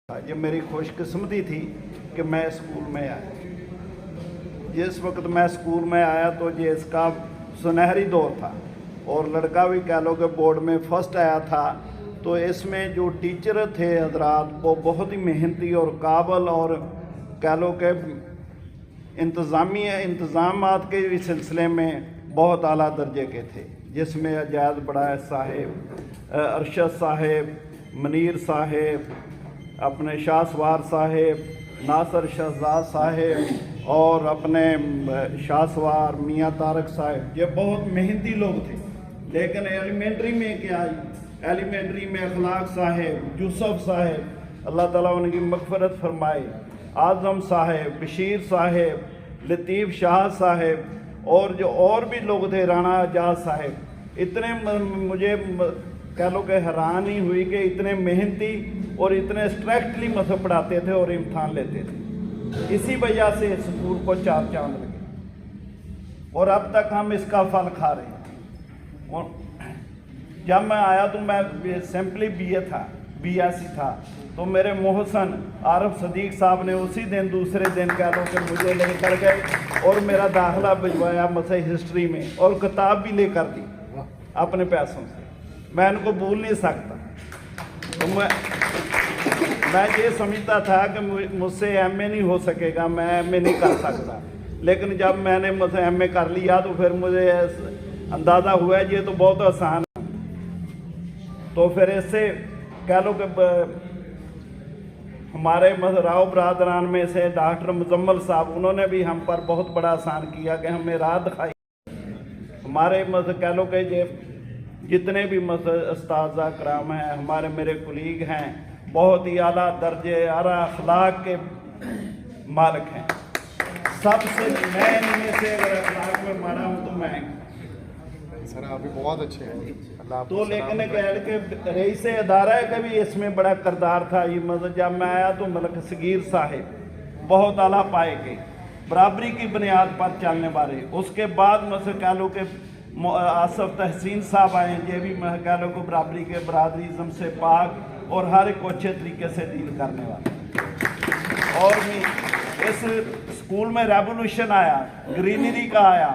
ये मेरी खुशकिस्मती थी कि मैं स्कूल में आया। जिस वक्त मैं स्कूल में आया तो ये इसका सुनहरी दौर था और लड़का भी कह लो कि बोर्ड में फर्स्ट आया था। तो इसमें जो टीचर थे हजरात वो बहुत ही मेहनती और काबिल और कह लो कि इंतज़ामात के भी सिलसिले में बहुत आला दर्जे के थे, जिसमें अजाज बड़ा साहिब, अरशद साहिब, मनीर साहिब, अपने शाहसवार साहिब, नासर शहजाद साहिब और अपने शाहसवार मियाँ तारक साहिब, ये बहुत मेहनती लोग थे। लेकिन एलिमेंट्री में क्या, एलिमेंट्री में अखलाक साहिब, यूसुफ साहिब, अल्लाह ताला उनकी मग़फ़िरत फरमाए, आज़म साहिब, बशीर साहिब, लतीफ़ शाह साहिब और जो और भी लोग थे, राणा एजाज साहिब, इतने मुझे कह लो कि हैरानी हुई कि इतने मेहनती और इतने स्ट्रिक्टली मतलब पढ़ाते थे और इम्तहान लेते थे। इसी वजह से स्कूल को चार चांद लगे और अब तक हम इसका फल खा रहे हैं। और जब मैं आया तो मैं सिंपली BA था, BSc था, तो मेरे मोहसन आरफ सदीक साहब ने उसी दिन दूसरे दिन कह लो कि मुझे लेकर गए और मेरा दाखिला भिजवाया मसई हिस्ट्री में और किताब भी लेकर दी अपने पैसों से। मैं इनको भूल नहीं सकता। तो मैं ये समझता था कि मुझसे MA नहीं हो सकेगा, मैं MA नहीं कर सकता। लेकिन जब मैंने मुझसे MA कर लिया तो फिर मुझे अंदाज़ा हुआ ये तो बहुत आसान है। तो फिर इससे कह लो कि हमारे राव बरादरान में से डॉक्टर मुजम्मल साहब, उन्होंने भी हम पर बहुत बड़ा आसान किया कि हमें राह दिखाई। हमारे कह लो कि ये जितने भी उस्ताज़ा कराम हैं, हमारे मेरे कुलीग हैं, बहुत ही आला दर्जे आला अखलाक के मालिक हैं। सबसे मैं इनमें से अगर अखलाक में मारा हूँ तो मैं सर, आप भी बहुत अच्छे हैं। तो लेकिन कहल के रईस अदारा का भी इसमें बड़ा किरदार था। ये जब मैं आया तो मलक सगीर साहिब बहुत आला पाए के बराबरी की बुनियाद पर चलने वाले। उसके बाद कह लो कि आसफ तहसीन साहब आए, ये भी कह लो को बराबरी के बरादरीज़म से पाक और हर एक अच्छे तरीके से डील करने वाले। और भी इस स्कूल में रेवोल्यूशन आया, ग्रीनरी का आया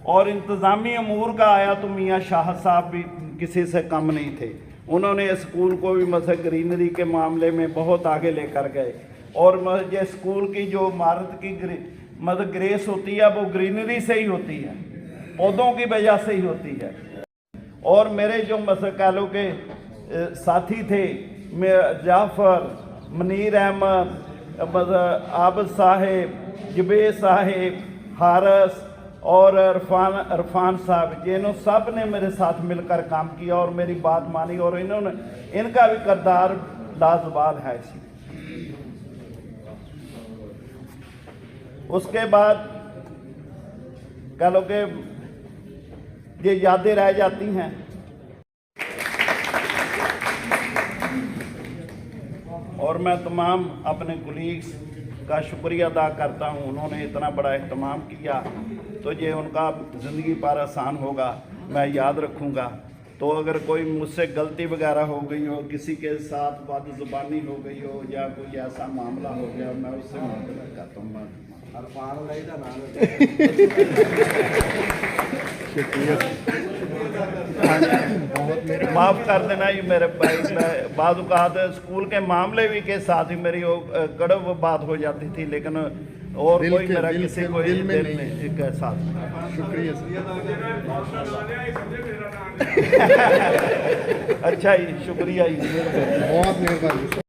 और इंतज़ामी अमूर का आया, तो मियाँ शाह साहब भी किसी से कम नहीं थे। उन्होंने स्कूल को भी ग्रीनरी के मामले में बहुत आगे लेकर गए। और ये स्कूल की जो इमारत की ग्रेस होती है वो ग्रीनरी से ही होती है, पौधों की वजह से ही होती है। और मेरे जो कह लो के साथी थे, जाफ़र, मनीर अहमद, आबद साहिब, जुबे साहिब, हारस और इरफान साहब, जिन्होंने सब ने मेरे साथ मिलकर काम किया और मेरी बात मानी और इनका भी किरदार लाजवाब है। उसके बाद कह लो कि ये यादें रह जाती हैं। और मैं तमाम अपने कुलीग्स का शुक्रिया अदा करता हूँ, उन्होंने इतना बड़ा एहतमाम किया, तो ये उनका ज़िंदगी पर आसान होगा, मैं याद रखूँगा। तो अगर कोई मुझसे गलती वगैरह हो गई हो, किसी के साथ बदज़ुबानी हो गई हो या कोई ऐसा मामला हो गया, मैं उससे माफ़ करता हूँ। माफ़ कर देना ये मेरे भाई। बाद स्कूल के मामले भी के साथ ही मेरी वो कड़व बात हो जाती थी, लेकिन और कोई मेरा किसी को दिल में के साथ। शुक्रिया। अच्छा ही शुक्रिया ही, बहुत मेहरबानी।